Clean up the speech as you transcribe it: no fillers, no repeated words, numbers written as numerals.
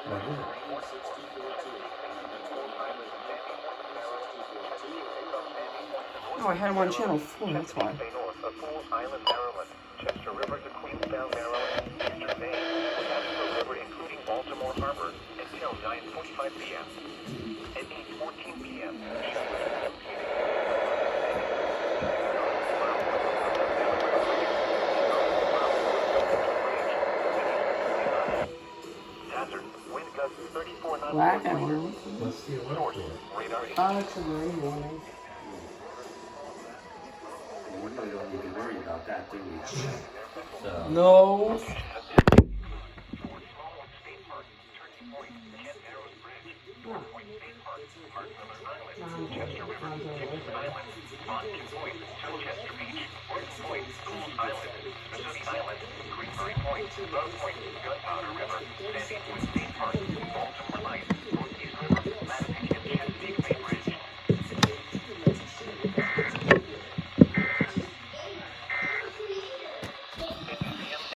What is it? Oh, I had him on channel 4, that's why. Island, Maryland, Chester River to Queenstown, Maryland, Eastern Maine, Casper River, including Baltimore Harbor, until 9:45 p.m. At 8:14 p.m., hazard, wind gusts 34 knots. Black and orange. What's the alert Source, for? radar. Oh, it's a very warning. We really don't need to worry about that, do we? So. No. Gunpowder River, Sandy Point State Park.